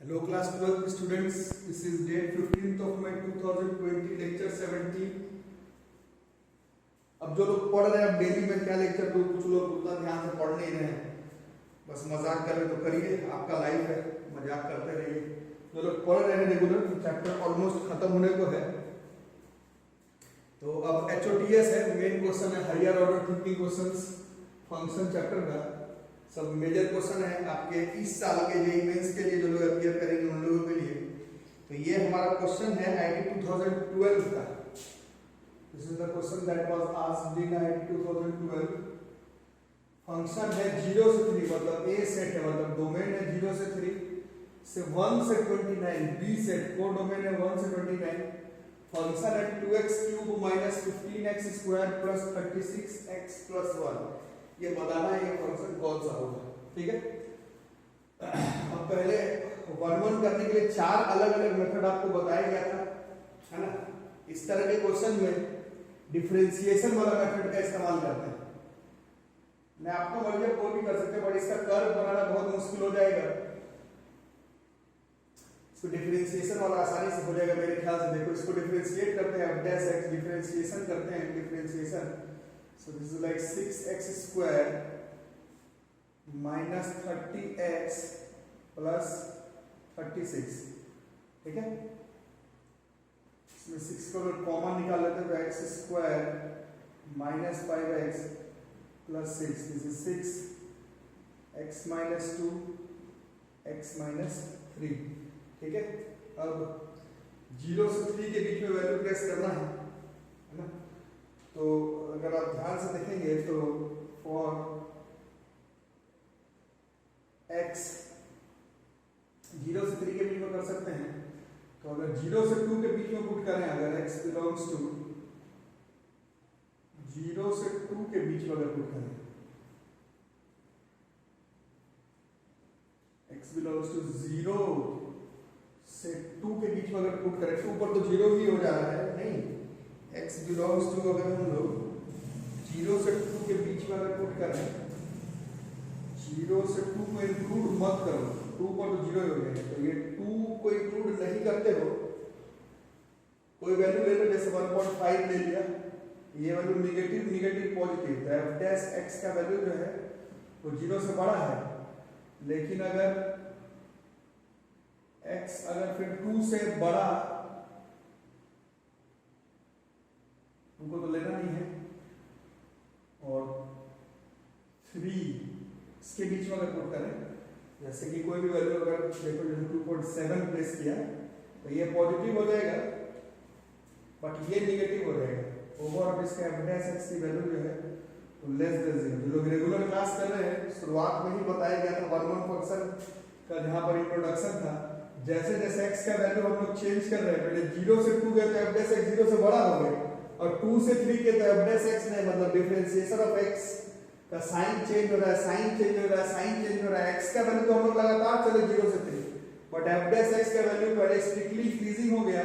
Hello class 12 students, this is date 15th of May 2020 lecture 17। अब जो लोग पढ़ रहे हैं अब डेली में क्या लेक्चर दो, कुछ लोग उतना ध्यान से पढ़ नहीं रहे हैं, बस मजाक कर रहे तो करिए, आपका लाइफ है, मजाक करते रहिए। जो लोग पढ़ रहे हैं रेगुलर चैप्टर ऑलमोस्ट खत्म होने को है, तो अब HOTS है, मेन क्वेश्चन है higher order thinking questions function chapter का। सब मेजर क्वेश्चन है आपके इस साल के जेईई मेंस के लिए, जो लोग अपियर करेंगे उन लोगों के लिए। तो ये हमारा क्वेश्चन है आईआईटी 2012 का। This is the question that was asked in IIT 2012। Function है 0 से 3, मतलब ए सेट है, मतलब डोमेन है 0 से 3 से 1 से 29, बी सेट को डोमेन है 1 से 29। फंक्शन है 2x³ - 15x² + 36x + 1। ये बताना है ये फंक्शन कौन सा होगा, ठीक है। अब पहले 1-1 करने के लिए 4 अलग अलग मेथड आपको बताया गया था, है ना। इस तरह के क्वेश्चन में डिफरेंशिएशन वाला मेथड का इस्तेमाल करते हैं। मैं आपको मतलब कोई भी कर सकते हैं, बट इसका कर्व बनाना बहुत मुश्किल हो जाएगा। इसको डिफरेंशिएशन वाला आसानी से हो जाएगा मेरे ख्याल से। देखो इसको डिफरेंशिएट करते हैं, f' डिफरेंशिएशन करते हैं, differentiation. So this is like 6x² - 30x + 36, ठीक है। इसमें 6 को अगर कॉमन निकाल लेते हैं तो x² - 5x + 6, this is 6x - 2 x - 3, ठीक है। अब 0 से 3 के बीच में वैल्यू प्लेस करना है ना। तो अगर आप ध्यान से देखेंगे तो फॉर x 0 से 3 के बीच में कर सकते हैं। तो अगर 0 से 2 के बीच में पुट करें, अगर x बिलोंग्स टू 0 से 2 के बीच में अगर पुट करें, x बिलोंग्स टू 0 से 2 के बीच में अगर पुट करें, 2 पर तो 0 ही हो जा रहा है, नहीं, x बिलोंग्स टू अगर हम लोग 0 से 2 के बीच में अगर पुट करें, 0 से 2 को इंक्लूड मत करो, 2 पर तो 0 हो गया। तो ये 2 को इंक्लूड नहीं करते हो, कोई वैल्यू ले लो, जैसे 1.5 ले लिया, ये वैल्यू निगेटिव निगेटिव पॉजिटिव, तो f' का वैल्यू जो है वो 0 से बड़ा है। लेकिन अगर x अगर फिर 2 से बड़ा, उनको तो लेना नहीं है, और 3 इसके बीच में अगर पुट करें, जैसे कि कोई भी वैल्यू अगर देखो, जैसे 2.7 प्लेस किया तो ये पॉजिटिव हो जाएगा, बट ये निगेटिव हो जाएगा। ओवर इसका f' की वैल्यू जो है वो लेस देन 0। जो लोग रेगुलर क्लास कर रहे हैं, शुरुआत में ही बताया गया था 1-1 फंक्शन का, जहाँ पर इंट्रोडक्शन था। जैसे जैसे x का वैल्यू हम लोग चेंज कर रहे हैं, पहले 0 से 2 गए तो f' 0 से बड़ा हो गया, और 2 से 3 के तो f' नहीं, मतलब डिफरेंशिएशन ऑफ x का साइन चेंज हो रहा है, साइन चेंज हो रहा है, साइन चेंज हो रहा है। x का वैल्यू तो हम लोग लगातार चले 0 से 3, बट f' का वैल्यू पहले स्ट्रिक्टली इंक्रीजिंग हो गया।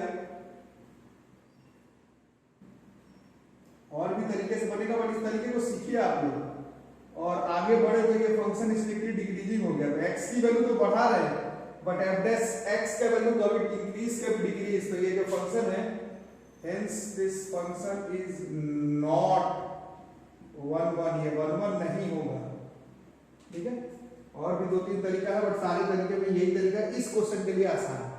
और भी तरीके से बनेगा, बट इस तरीके को सीखिए आप लोग, और आगे बढ़े तो ये फंक्शन स्ट्रिक्टली डिक्रीजिंग हो गया। तो x की वैल्यू तो बढ़ा रहे हैं, बट f' का वैल्यू कभी इंक्रीज कभी डिक्रीज। तो ये जो फंक्शन है, hence this function is not 1-1, ये 1-1 नहीं होगा, ठीक है। और भी 2-3 तरीका है, बट सारे तरीके में यही तरीका इस क्वेश्चन के लिए आसान है।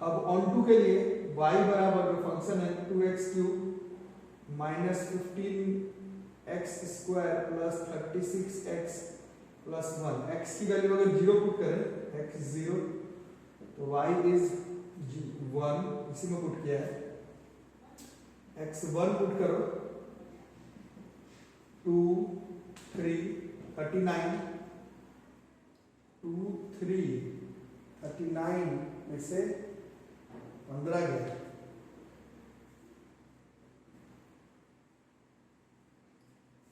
अब ऑन के लिए y बराबर जो फंक्शन है 2x³ - 15x² + 36x + 1, x की वैल्यू अगर 0 पुट करें, x 0, तो y इज 1, इसी में पुट किया है। x1 पुट करो, 2 3 39, 2 3 39 में से 15 गया,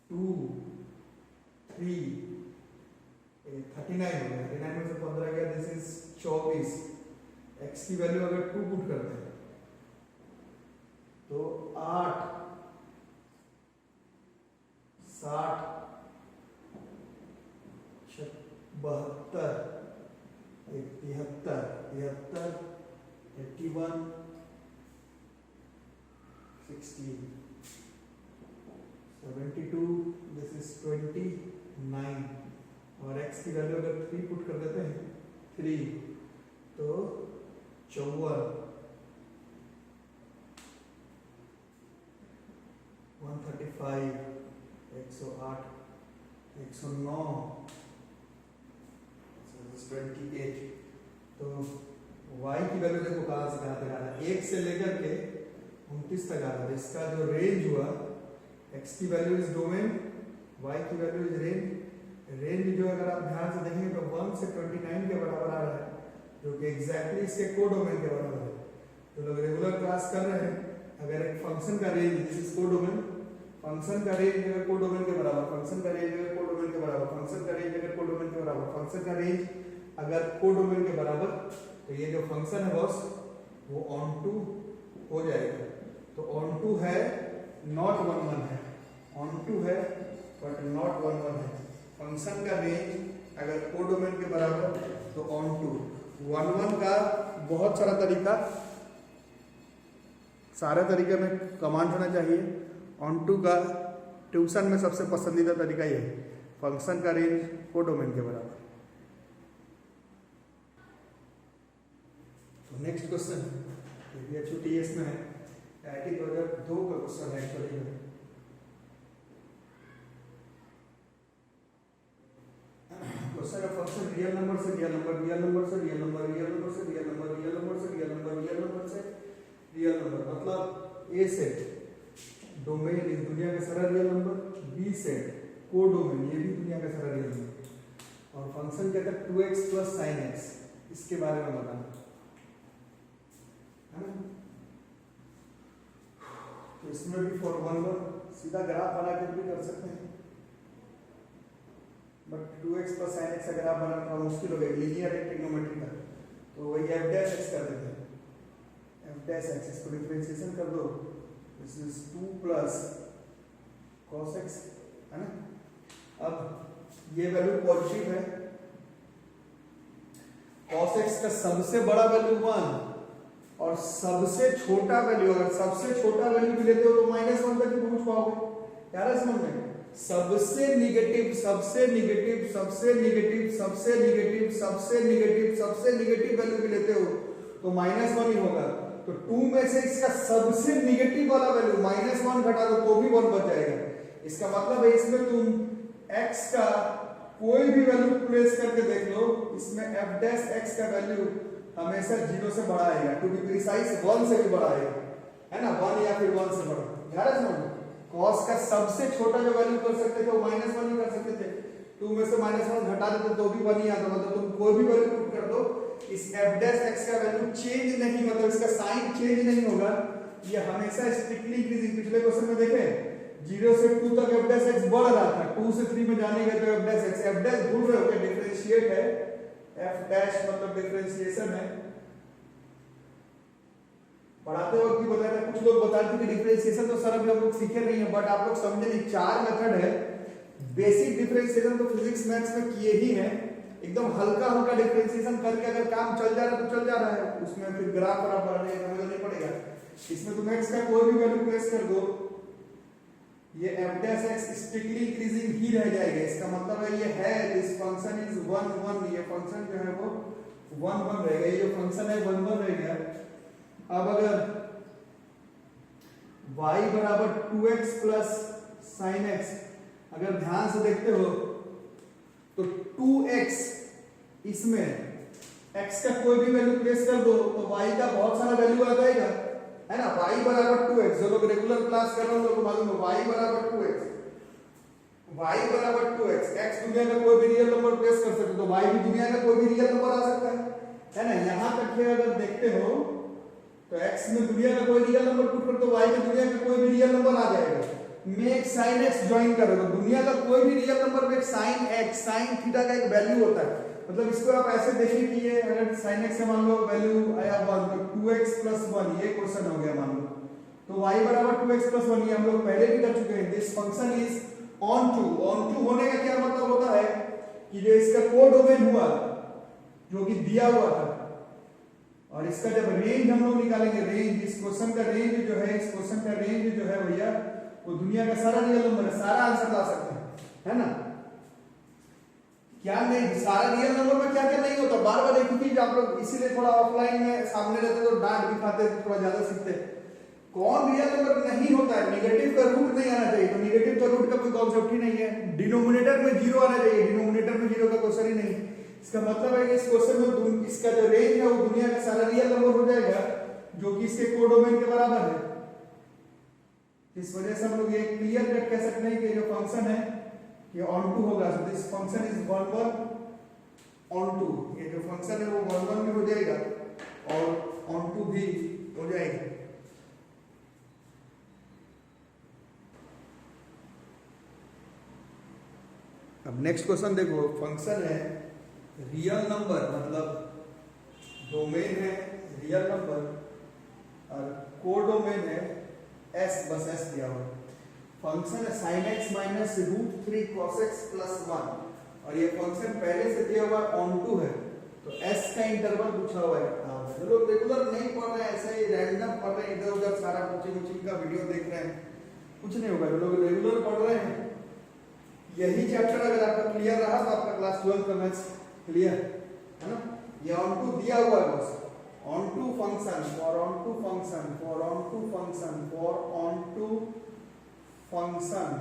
2 3 39 हो गया, 39 में से 15 गया, दिस इज 24। x की वैल्यू अगर 2 पुट करते हैं तो 8 60 72 73, 81, 16, 72, दिस इज 29 और x की वैल्यू अगर 3 पुट कर देते हैं 3 तो 54, 135, 108, 109, 28। तो y की वैल्यू देखो कहाँ से कहाँ तक आ रहा है, 1 से लेकर के 29 तक आ रहा है। इसका जो रेंज हुआ, x की वैल्यू इज डोमेन, y की वैल्यू इज रेंज। रेंज जो अगर आप ध्यान से देखेंगे तो 1 से 29 के बराबर आ रहा है, जो कि एग्जैक्टली इसके कोडोमेन के बराबर है। तो लोग रेगुलर क्लास कर रहे हैं, अगर एक फंक्शन का range, this is codomain, function का रेंज अगर कोडोमेन के बराबर, फंक्शन का रेंज अगर कोडोमेन के बराबर, फंक्शन का रेंज अगर कोडोमेन के बराबर, फंक्शन का रेंज अगर कोडोमेन के बराबर, तो ये जो फंक्शन है बॉस वो ऑन टू हो जाएगा। तो ऑन टू है, नॉट 1 1 है, ऑन टू है बट नॉट 1 1 है। फंक्शन का रेंज अगर कोडोमेन के बराबर तो ऑन टू। 1 1 का बहुत सारा तरीका, सारे तरीके में कमांड होना चाहिए। ऑन टू का ट्यूशन में सबसे पसंदीदा तरीका ये है, फंक्शन का रेंज कोडोमेन के बराबर। तो नेक्स्ट क्वेश्चन ये HUTS में है, IIT 2002 का क्वेश्चन है एक्चुअली में। क्वेश्चन का फंक्शन रियल नंबर से रियल नंबर, रियल नंबर से रियल नंबर, रियल नंबर से रियल नंबर, रियल नंबर से रियल नंबर, रियल नंबर से रियल नंबर, मतलब ए सेट डोमेन इस दुनिया का सारा real number, b set codomain ये भी दुनिया का सारा रियल नंबर, और फंक्शन कहता है 2x प्लस साइन x, इसके बारे में बताना है ना। तो इसमें भी फॉर 1 1 सीधा ग्राफ बना के भी कर सकते हैं, but 2x plus sign x अगर आप बनाना थोड़ा मुश्किल हो गया, लीनियर ट्रिग्नोमेट्री का, तो वही f डैश x कर देते हैं, f डैश x, इसको डिफरेंशिएशन कर दो, this is 2 plus cos x है ना। अब ये वैल्यू पॉजिटिव है, cos x का सबसे बड़ा वैल्यू 1 और सबसे छोटा वैल्यू, अगर सबसे छोटा वैल्यू भी लेते हो तो -1 तक ही पहुंच पाओगे। यार समझ में, सबसे निगेटिव सबसे निगेटिव सबसे निगेटिव सबसे निगेटिव सबसे निगेटिव सबसे निगेटिव वैल्यू भी लेते हो तो -1 ही होगा। तो 2 में से इसका सबसे निगेटिव वाला वैल्यू -1 घटा दो तो भी 1 बच जाएगा। इसका मतलब है इसमें तुम x का कोई भी वैल्यू प्लेस करके देख लो, इसमें f डैश x का वैल्यू हमेशा 0 से बड़ा आएगा, टू बी प्रिसाइज 1 से भी बड़ा आएगा, है ना, 1 या फिर 1 से बड़ा। ध्यान समझ, cos का सबसे छोटा जो वैल्यू कर सकते थे वो -1 ही कर सकते थे, 2 में से -1 घटा देते तो भी 1 ही आता, मतलब तुम कोई भी वैल्यू पुट कर दो, इस f डैश x का वैल्यू चेंज नहीं, मतलब इसका साइन चेंज नहीं होगा, ये हमेशा स्ट्रिक्टली इंक्रीजिंग। पिछले क्वेश्चन में देखें 0 से 2 तक f डैश x बढ़ रहा था, 2 से 3 में जाने गए तो f dash x, f dash भूल रहे हो क्या, डिफरेंशिएट है, f डैश मतलब डिफरेंशिएशन है। पढ़ाते वक्त भी बताया था, कुछ लोग बताते थे कि डिफरेंशिएशन तो सर अभी हम लोग सीखे नहीं है, बट आप लोग समझे नहीं, 4 मेथड है। बेसिक डिफरेंशिएशन तो फिजिक्स मैथ्स में किए ही हैं, एकदम हल्का हल्का डिफरेंशिएशन करके अगर काम चल जा रहा है तो चल जा रहा है, उसमें फिर ग्राफ वराफ बनाने का जरूरत नहीं पड़ेगा। इसमें तुम x का कोई भी वैल्यू प्लेस कर दो, ये f dash x strictly increasing ही रह जाएगा। इसका मतलब है ये है, दिस फंक्शन इज 1 1, ये फंक्शन जो है वो 1 1 रहेगा, ये जो फंक्शन है 1 1 रहेगा। अब अगर y बराबर 2x प्लस साइन x, अगर ध्यान से देखते हो तो 2x, इसमें x का कोई भी वैल्यू प्लेस कर दो तो y का बहुत सारा वैल्यू आ जाएगा, है ना। y बराबर 2x, जो लोग रेगुलर क्लास कर रहे हो लोगों को मालूम है, y बराबर 2x, y बराबर 2x, x दुनिया का कोई भी रियल नंबर प्लेस कर सकते हो तो y भी दुनिया का कोई भी रियल नंबर आ सकता है ना। यहां तक के अगर देखते हो तो x में दुनिया का कोई रियल नंबर पुट कर तो y में दुनिया का कोई भी रियल नंबर आ जाएगा। में एक sin x ज्वाइन करो तो दुनिया का कोई भी रियल नंबर में एक sin x sin थीटा का एक वैल्यू होता है, मतलब इसको आप ऐसे देखिए कि ये अगर sin x से मान लो वैल्यू आया 1 तो 2x प्लस 1, ये क्वेश्चन हो गया मान लो, तो y बराबर 2x प्लस 1 ये हम लोग पहले भी कर चुके हैं। This function is onto होने का क्या मतलब होता है कि जो इसका कोडोमेन हुआ जो कि दिया हुआ था, और इसका जब रेंज हम लोग निकालेंगे, रेंज इस क्वेश्चन का रेंज जो है, इस क्वेश्चन का रेंज जो है भैया वो दुनिया का सारा रियल नंबर है, सारा आंसर ला सकते हैं, है ना। क्या नहीं, सारा रियल नंबर में क्या क्या नहीं होता, बार बार एक ही चीज आप लोग, इसीलिए थोड़ा ऑफलाइन में सामने रहते तो डांट भी खाते तो थोड़ा ज्यादा सीखते। कौन रियल नंबर नहीं होता है, निगेटिव का रूट नहीं आना चाहिए, तो निगेटिव का रूट का कोई कॉन्सेप्ट ही नहीं है। डिनोमिनेटर में जीरो आना चाहिए, डिनोमिनेटर में जीरो का क्वेश्चन ही नहीं। इसका मतलब है कि इस क्वेश्चन में इसका जो रेंज है वो दुनिया का सारा रियल नंबर हो जाएगा, जो कि इसके कोडोमेन के बराबर है। इस वजह से हम लोग ये क्लियर कट कह सकते हैं कि जो फंक्शन है ये ऑन टू होगा, so this function is 1 1 onto. ये जो फंक्शन है वो 1 1 भी हो जाएगा और ऑन टू भी हो जाएगा। अब नेक्स्ट क्वेश्चन देखो, फंक्शन है रियल नंबर, मतलब डोमेन है रियल नंबर और कोडोमेन है एस, बस एस दिया हुआ। फंक्शन है sin x minus √3 cos x plus 1, और ये फंक्शन पहले से दिया हुआ ऑन टू है, तो s का इंटरवल पूछा हुआ है। जो लोग रेगुलर नहीं पढ़ रहे हैं, ऐसे ही रैंडम पढ़ रहे हैं, इधर उधर सारा कोचिंग का वीडियो देख रहे हैं, कुछ नहीं होगा। जो लोग रेगुलर पढ़ रहे हैं, यही चैप्टर अगर आपका क्लियर रहा तो आपका क्लास 12 का मैथ्स क्लियर है ना। ये ऑन टू दिया हुआ है, बस onto function for onto function for onto function for onto function,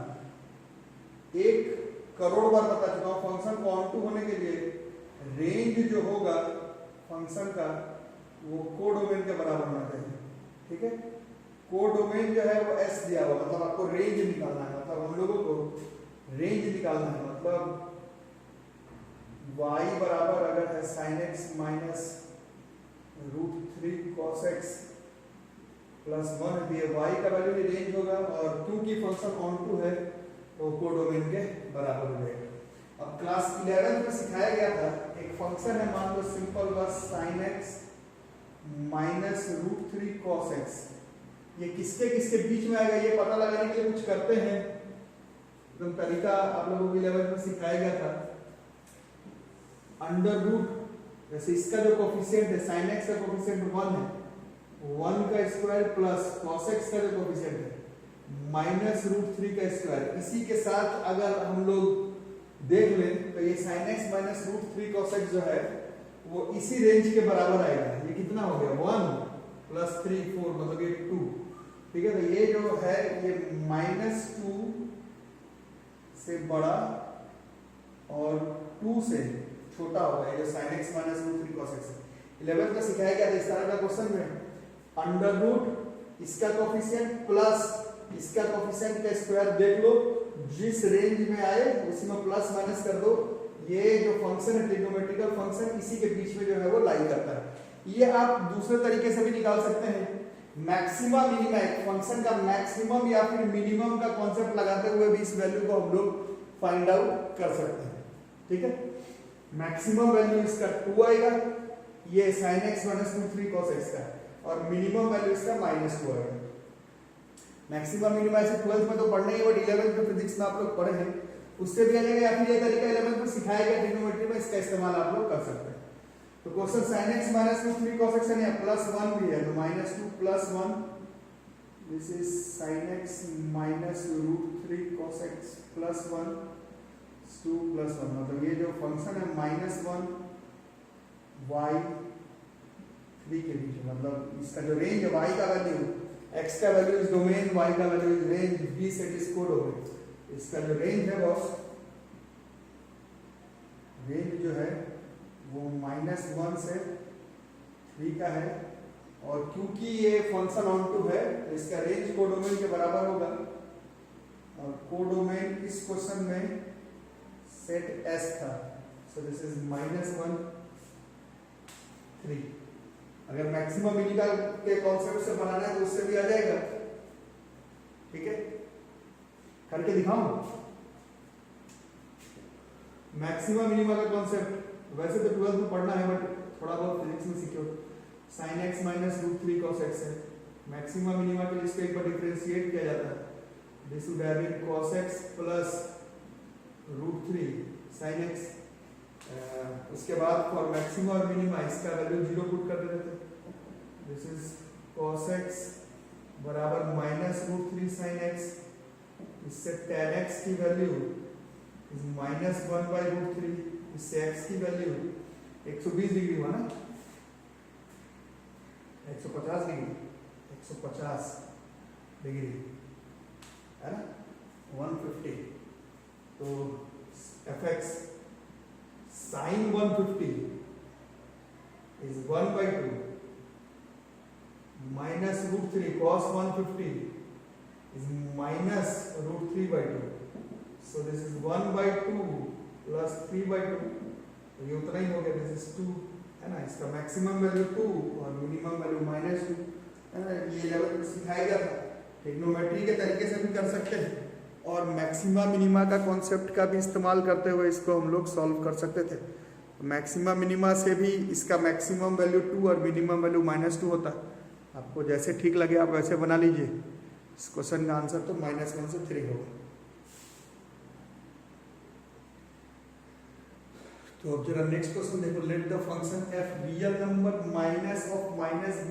1 crore बार बता चुका हूं। फंक्शन को ऑन टू होने के लिए रेंज जो होगा फंक्शन का वो कोडोमेन के बराबर होना चाहिए, ठीक है। कोडोमेन जो है वो एस दिया हुआ, मतलब आपको रेंज निकालना है, मतलब हम लोगों को रेंज निकालना है, मतलब y बराबर अगर है sin x minus √3 cos x plus 1 है, y का वैल्यू भी रेंज होगा, और क्योंकि फंक्शन ऑन टू है तो कोडोमेन के बराबर हो जाएगा। अब क्लास 11 में सिखाया गया था, एक फंक्शन है, मान लो सिंपल बस sin x minus √3 cos x, ये किसके किसके बीच में आएगा ये पता लगाने के लिए कुछ करते हैं। एकदम तरीका आप लोगों को 11 में सिखाया गया था। अंडर रूट, जैसे इसका जो कोफिशिएंट है sin x का कोफिशिएंट 1 है, 1 का स्क्वायर प्लस cos x का जो कोफिशिएंट है माइनस √3 का स्क्वायर, इसी के साथ अगर हम लोग देख लें तो ये sin x minus √3 cos x जो है वो इसी रेंज के बराबर आएगा। ये कितना हो गया, 1 प्लस 3 4, मतलब ये 2, ठीक है। तो ये जो है ये -2 से बड़ा और 2 से छोटा होगा, ये जो sin x minus √3 cos x है। 11 में सिखाया गया था इस तरह का क्वेश्चन में, अंडर रूट इसका कोफिशिएंट प्लस इसका कोफिशिएंट का स्क्वायर देख लो, जिस रेंज में आए उसी में प्लस माइनस कर दो। ये जो फंक्शन है ट्रिग्नोमेट्रिकल फंक्शन, इसी के बीच में जो है वो लाई करता है। ये आप दूसरे तरीके से भी निकाल सकते हैं, मैक्सिमम मिनिमम, एक फंक्शन का मैक्सिमम या फिर मिनिमम का कॉन्सेप्ट लगाते हुए भी इस वैल्यू को हम लोग फाइंड आउट कर सकते हैं, ठीक है। मैक्सिमम वैल्यू इसका 2 आएगा, ये sin x minus √3 cos x का, और मिनिमम वैल्यू इसका -2 आएगा। मैक्सिमम मिनिमम ऐसे 12th में तो पढ़ना ही है, बट 11th में फिजिक्स में आप लोग पढ़े हैं, उससे भी आ जाएगा, या फिर ये तरीका 11th में सिखाया गया ट्रिग्नोमेट्री में, इसका इस्तेमाल आप लोग कर सकते हैं। तो question sin x minus √3 cos x है, प्लस 1 भी है, तो -2 plus 1, this is sin x minus √3 cos x plus 1 2 plus 1, मतलब ये जो फंक्शन है -1 y 3 के बीच, मतलब इसका जो रेंज है y का वैल्यू, x का वैल्यू इज डोमेन, y का value is range, v set is codomain. इसका जो रेंज है बॉस, रेंज जो है वो -1 से 3 का है, और क्योंकि ये फंक्शन ऑन टू है तो इसका रेंज कोडोमेन के बराबर होगा, और कोडोमेन इस क्वेश्चन में सेट S था, सो दिस इज -1 3। अगर मैक्सिमम मिनिमम के कॉन्सेप्ट से बनाना है तो उससे भी आ जाएगा, ठीक है। करके दिखाऊं मैक्सिमम मिनिमम का कॉन्सेप्ट, वैसे तो 12th में पढ़ना है बट थोड़ा बहुत फिजिक्स में सीखो। sin x minus √3 cos x है, मैक्सिमम मिनिमम के लिए इसको एक बार डिफरेंशिएट किया जाता है, this would have been cos x plus √3 sin x उसके बाद फॉर मैक्सिमा और मिनिमा इसका वैल्यू 0 पुट कर देते थे। दिस इज cos x बराबर -√3 sin x, इससे tan x की वैल्यू इज -1/√3, इससे x की वैल्यू 120 डिग्री हुआ ना, 150 डिग्री है ना, 150। तो fx sin 150 is 1/2 minus √3 cos 150 is minus √3/2, so this is 1/2 plus 3/2, तो ये उतना ही हो गया, दिस इज 2 है ना। इसका मैक्सिमम वैल्यू 2 और मिनिमम वैल्यू -2 है ना। ये लेवल सिखाया गया था, ट्रिग्नोमेट्री के तरीके से भी कर सकते हैं और मैक्सिमा मिनिमा का कॉन्सेप्ट का भी इस्तेमाल करते हुए इसको हम लोग सॉल्व कर सकते थे। मैक्सिमा मिनिमा से भी इसका मैक्सिमम वैल्यू 2 और मिनिमम वैल्यू -2 होता है। आपको जैसे ठीक लगे आप वैसे बना लीजिए। इस क्वेश्चन का आंसर तो -1 से 3 होगा। तो अब जरा नेक्स्ट क्वेश्चन देखो, let the function f real number minus of -b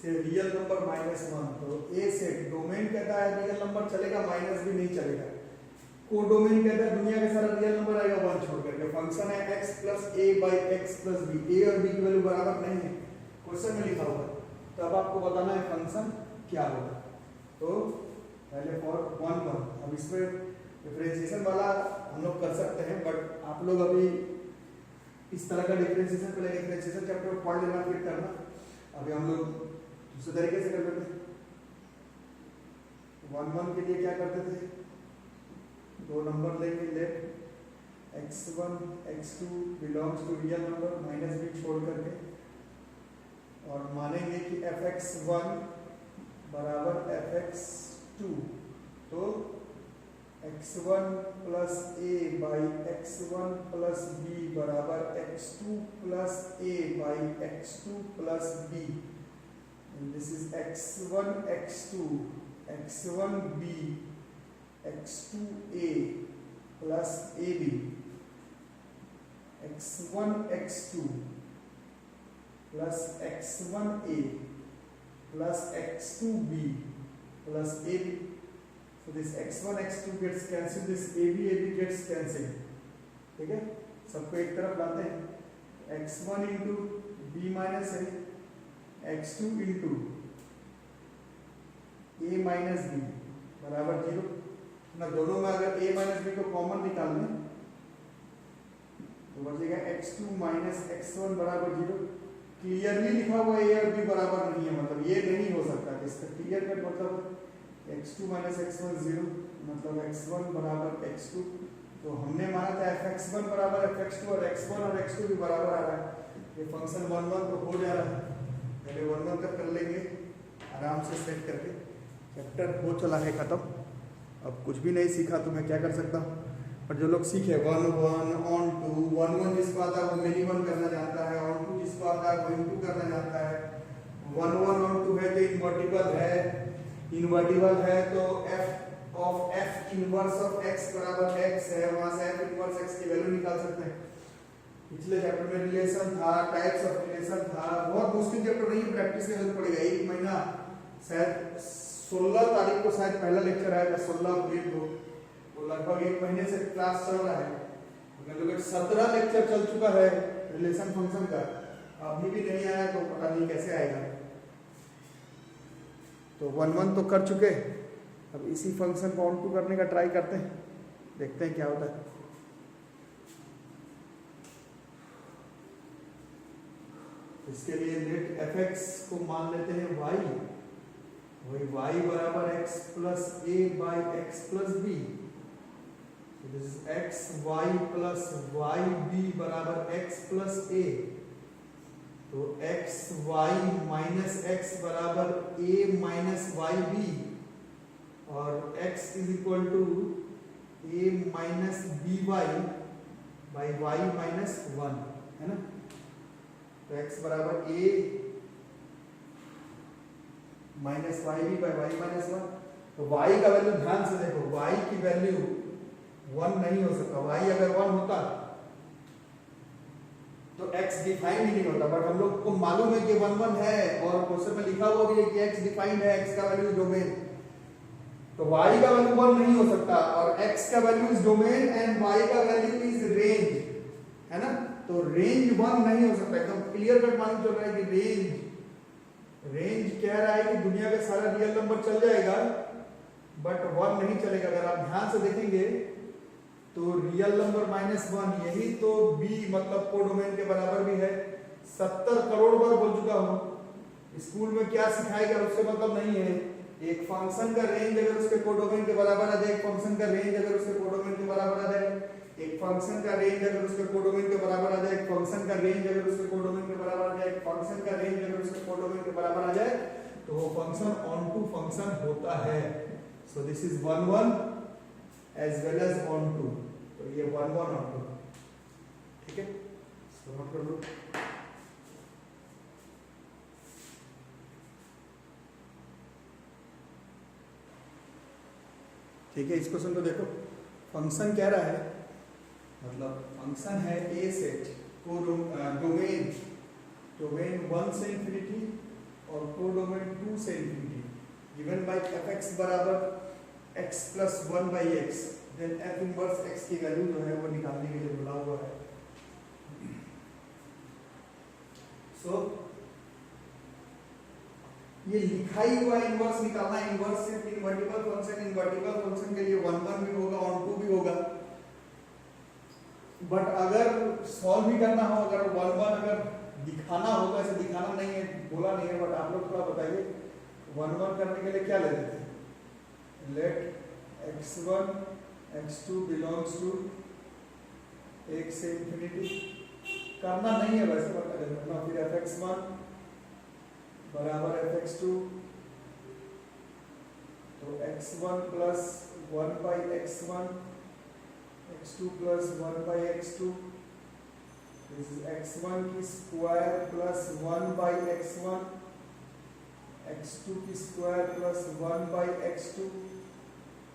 से रियल नंबर -1। तो ए सेट डोमेन कहता है रियल नंबर चलेगा, -b नहीं चलेगा। कोडोमेन कहता है दुनिया का सारा रियल नंबर आएगा 1 छोड़ करके। फंक्शन है x + a/x + b, a और b की वैल्यू बराबर नहीं है, क्वेश्चन में लिखा हुआ है। तो अब आपको बताना है फंक्शन क्या होगा। तो पहले फॉर 1 1, अब इसमें डिफरेंशिएशन वाला हम लोग कर सकते हैं, बट आप लोग अभी इस तरह का डिफरेंशिएशन पहले डिफरेंशिएशन चैप्टर में पढ़ लेना, फिर करना। अभी हम लोग दूसरे तरीके से कर लेते हैं। 1 1 के लिए क्या करते थे, दो नंबर लेंगे, let x1 x2 belongs to real number, -b छोड़ करके, और मानेंगे कि fx1 बराबर fx2। तो x1 + a/x1 + b बराबर x2 + a/x2 + b। This is x1 x2 x1b x2a plus ab, x1 x2 plus x1a plus x2b plus ab. So this x1 x2 gets cancelled, this ab gets cancelled, ठीक है। सबको एक तरफ लाते हैं, x1 into b minus a, x2 into a minus b बराबर 0 ना। दोनों में अगर a minus b को कॉमन निकाल लें तो बचेगा x2 minus x1 बराबर 0। क्लियरली लिखा हुआ a और b बराबर नहीं है, मतलब ये नहीं हो सकता। इसका क्लियर कट मतलब x2 minus x1 0, मतलब x1 बराबर x2। तो हमने माना था fx1 बराबर fx2 और x1 और x2 भी बराबर आ रहा है। ये फंक्शन 1 1 तो हो जा रहा है। पहले 1 1 तक कर लेंगे आराम से सेट करके। चैप्टर हो चला है खत्म, अब कुछ भी नहीं सीखा तो मैं क्या कर सकता हूँ। पर जो लोग सीखे 1 1 on 2, 1 1 जिसको आता है वो मिनिमम करना जानता है, on 2 जिसको आता है वो into करना जानता है। 1 1 on 2 है तो इन्वर्टिबल है तो f of f inverse of x बराबर x है, वहां से f इनवर्स x की वैल्यू निकाल सकते हैं। पिछले चैप्टर में रिलेशन था, टाइप्स ऑफ रिलेशन था, बहुत मुश्किल चैप्टर नहीं है, प्रैक्टिस करना पड़ेगा। 1 महीना शायद 16 तारीख को शायद पहला लेक्चर आएगा, 16 अप्रैल को, वो लगभग 1 महीने से क्लास चल रहा है। लगभग 17 लेक्चर चल चुका है रिलेशन फंक्शन का, अभी भी नहीं आया तो पता नहीं कैसे आएगा। तो 1 1 तो कर चुके, अब इसी फंक्शन को ऑन टू करने का ट्राई करते हैं, देखते हैं क्या होता है। इसके लिए लेट fx को मान लेते हैं y, वही y बराबर x plus a/x plus b। So this is x y plus yb बराबर x plus a। तो x y minus x बराबर a minus yb, और x is equal to a minus by y minus 1, है ना। तो x बराबर a minus y b by y minus 1। तो y का वैल्यू ध्यान से देखो, y की वैल्यू 1 नहीं हो सकता। y अगर 1 होता तो x डिफाइंड ही नहीं होता, बट हम लोग को मालूम है कि 1 1 है और क्वेश्चन में लिखा हुआ भी है कि x डिफाइंड है, x का वैल्यू इज डोमेन, तो y का वैल्यू 1 नहीं हो सकता, और x का value is domain and y का वैल्यू इज रेंज, है ना, तो रेंज 1 नहीं हो सकता। एकदम क्लियर कट मालूम चल रहा है कि रेंज कह रहा है कि दुनिया का सारा रियल नंबर चल जाएगा बट 1 नहीं चलेगा। अगर आप ध्यान से देखेंगे तो रियल नंबर -1, यही तो b मतलब कोडोमेन के बराबर भी है। 70 करोड़ बार बोल चुका हूं, स्कूल में क्या सिखाएगा उससे मतलब नहीं है। एक फंक्शन का रेंज अगर उसके कोडोमेन के बराबर आ जाए, एक फंक्शन का रेंज अगर उसके कोडोमेन के बराबर आ जाए, एक फंक्शन का रेंज अगर उसके कोडोमेन के बराबर आ जाए, एक फंक्शन का रेंज अगर उसके कोडोमेन के बराबर आ जाए, एक फंक्शन का रेंज अगर उसके कोडोमेन के बराबर आ जाए, तो वो फंक्शन ऑन टू फंक्शन होता है। So this is 1 1 as well as onto, तो ये 1 1 ऑन टू, ठीक है। सो नोट कर लो। ठीक है, इस क्वेश्चन को देखो, फंक्शन कह रहा है, मतलब फंक्शन है ए सेट को डोमेन 1 से इंफिनिटी और को डोमेन 2 से इंफिनिटी, गिवन बाय fx बराबर x plus 1 by x, then f inverse x की वैल्यू जो है वो निकालने के लिए बोला हुआ है। सो ये लिखा ही हुआ इनवर्स निकालना, इनवर्स सिर्फ इनवर्टिबल फंक्शन के लिए 1 1 भी होगा, ऑन टू भी होगा, बट अगर सॉल्व भी करना हो, अगर 1 1 अगर दिखाना होगा, ऐसे दिखाना नहीं है, बोला नहीं है, बट आप लोग थोड़ा बताइए 1 1 करने के लिए क्या ले लेते हैं। Late x1 x2 belongs to 1 से इंफिनिटी, करना नहीं है वैसे, बट अगर करना फिर fx1 बराबर fx2, तो x1 plus 1 by x1, x2 plus 1 by x2, this is x1 की square plus 1 by x1, x2 की square plus 1 by x2,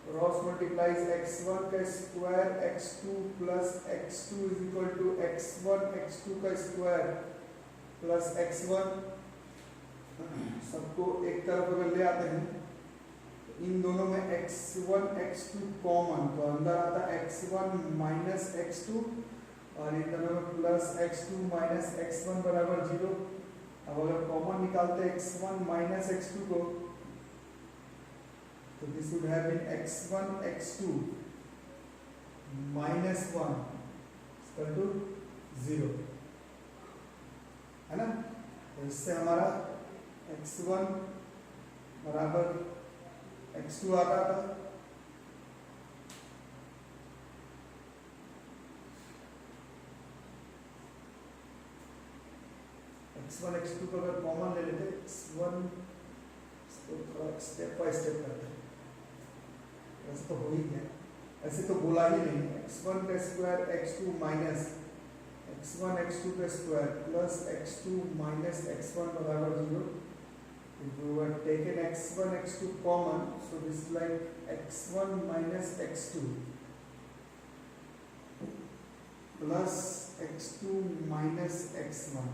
cross multiplies x1 का square x2 plus x2 is equal to x1 x2 का square plus x1। सबको एक तरफ अगर ले आते हैं तो इन दोनों में x1 x2 कॉमन, तो अंदर आता x1 माइनस x2 और इन दोनों में प्लस x2 माइनस x1 बराबर 0। अब अगर कॉमन निकालते x1 माइनस x2 को, तो this would have been x1 x2 minus 1 equal to 0, है ना। तो इससे हमारा x1 बराबर x2 आता था, x1 x2 को अगर कॉमन ले लेते, x1 इसको थोड़ा स्टेप बाय स्टेप करते हैं, ऐसे तो हो ही गया, ऐसे तो बोला ही नहीं। x1 का square x2 minus x1 x2 का square plus x2 minus x1 बराबर 0। If we were taken x1 x2 common, so this is like x1 minus x2 plus x2 minus x1।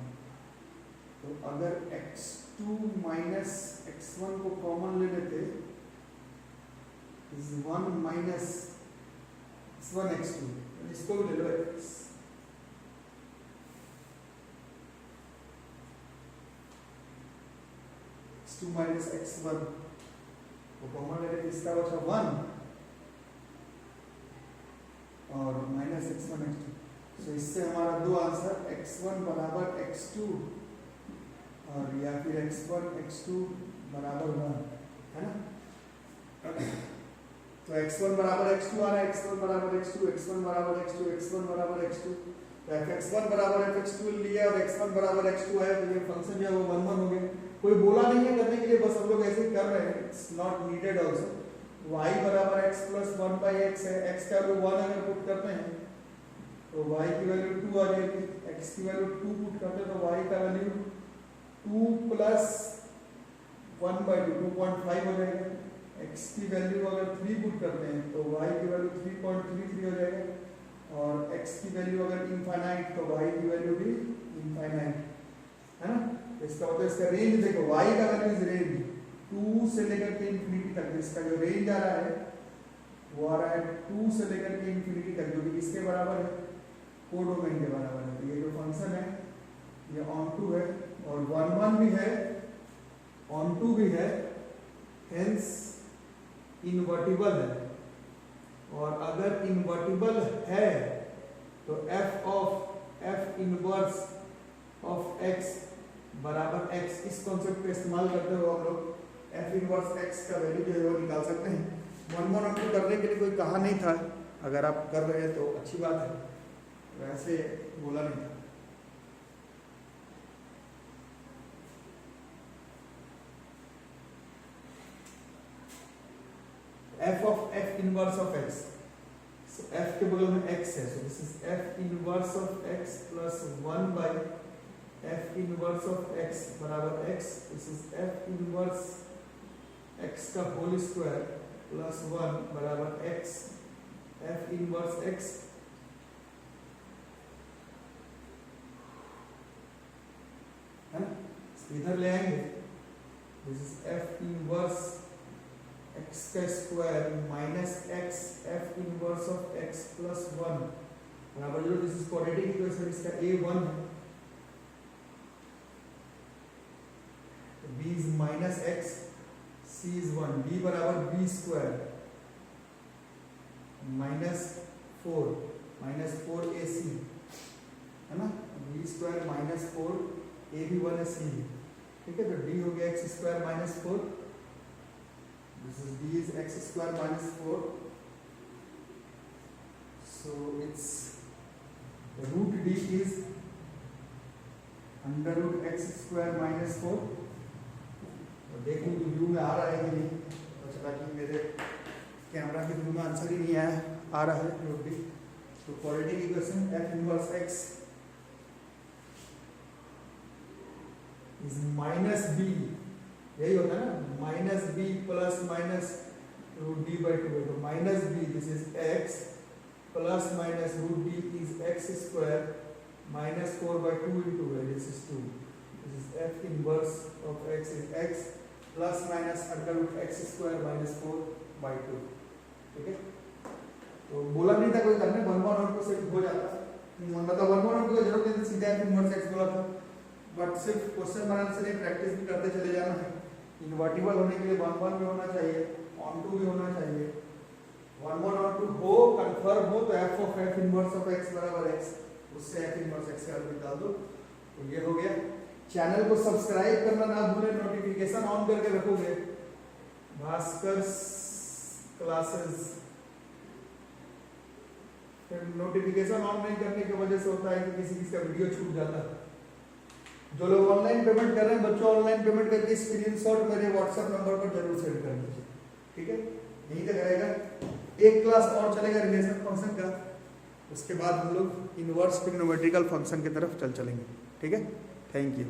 तो अगर x2 minus x1 को common ले लेते, is 1 minus x1 x2, इसको भी ले लो x, x2 minus x1 को कॉमन ले लेते, इसका बचा 1 और माइनस x1 x2। सो इससे हमारा दो आंसर x1 बराबर x2 और या फिर x1 x2 बराबर 1, है ना। तो x1 बराबर x2 आ रहा है, x1 बराबर x2, x1 बराबर x2, x1 बराबर x2, तो fx1 बराबर fx2 लिया और x1 बराबर x2 है, तो ये फंक्शन जो है वो 1 1 हो गया। कोई बोला नहीं है करने के लिए, बस हम लोग ऐसे ही कर रहे हैं, it's not needed also. y बराबर x प्लस 1 बाई x है, x का वैल्यू 1 अगर पुट करते हैं तो y की वैल्यू 2 आ जाएगी, x की वैल्यू 2 पुट करते हैं तो y का वैल्यू 2 प्लस 1 बाई 2 2.5 हो जाएगा, x की वैल्यू अगर 3 पुट करते हैं तो y की वैल्यू 3.33 हो जाएगा, और x की वैल्यू अगर इनफाइनाइट तो y की वैल्यू भी इसका मतलब इसका रेंज देखो, y का वैल्यू इज रेंज 2 से लेकर के इंफिनिटी तक, इसका जो रेंज आ रहा है वो आ रहा है 2 से लेकर के इंफिनिटी तक, जो कि किसके बराबर है, कोडोमेन के बराबर है। तो ये जो फंक्शन है ये ऑन टू है और 1 भी है, ऑन टू भी है, हेंस इन्वर्टिबल है। और अगर इन्वर्टिबल है तो f इनवर्स ऑफ x बराबर x, इस कॉन्सेप्ट का इस्तेमाल करते हुए हम लोग f इनवर्स x का वैल्यू जो है वो निकाल सकते हैं। 1 1 2 करने के लिए कोई कहा नहीं था, अगर आप कर रहे हैं तो अच्छी बात है, वैसे बोला नहीं था। f inverse of x, so f के बगल में x है, so this is f inverse of x plus 1 by f inverse of x बराबर x, this is f inverse x का होल स्क्वायर प्लस 1 बराबर x, f इनवर्स x है ना, इधर ले आएंगे, this is f inverse x का square minus x f inverse of x plus 1 बराबर 0, दिस इज क्वाड्रेटिक इक्वेशन, इसका a1 है, b is minus x, c is 1, b बराबर b स्क्वायर माइनस 4 ac है ना, b स्क्वायर माइनस 4 a भी 1 है, c भी, ठीक है। तो d हो गया x square minus 4, this is d is x square minus 4, so its root d is under root x square minus 4। तो देखें कि व्यू में आ रहा है कि नहीं, तो चला कि मेरे कैमरा के व्यू में आंसर ही नहीं आया, आ रहा है रूट d। तो quadratic equation f inverse x is minus b, यही होता है ना, minus B plus minus root D by 2 है, तो minus B this is x plus minus root D is x square minus 4 by 2 into है, this is 2, this is f inverse of x is x plus minus under root x square minus 4 by 2, ठीक है। तो बोला नहीं था कोई करने, 1 1 को सिर्फ हो जाता, मतलब 1 1 को जरूरत नहीं थी, सीधा f इनवर्स x बोला था, बट सिर्फ क्वेश्चन बनाने से नहीं, प्रैक्टिस भी करते चले जाना है। इन्वर्टिबल होने के लिए 1 1 भी होना चाहिए, ऑन टू भी होना चाहिए, 1 1 ऑन टू हो, कंफर्म हो तो f of f inverse of x बराबर x, उससे f इनवर्स x का वैल्यू निकाल दो। तो ये हो गया। चैनल को सब्सक्राइब करना ना भूलें, नोटिफिकेशन ऑन करके रखोगे, भास्कर क्लासेस, नोटिफिकेशन ऑन नहीं करने की वजह से होता है कि किसी का वीडियो छूट जाता है। जो लोग ऑनलाइन पेमेंट कर रहे हैं, बच्चों ऑनलाइन पेमेंट करके स्क्रीनशॉट मेरे व्हाट्सएप नंबर पर जरूर सेंड कर दीजिए, ठीक है। यहीं तक रहेगा, एक क्लास और चलेगा रिलेशन फंक्शन का, उसके बाद हम लोग इनवर्स ट्रिग्नोमेट्रिकल फंक्शन की तरफ चलेंगे, ठीक है। Thank you.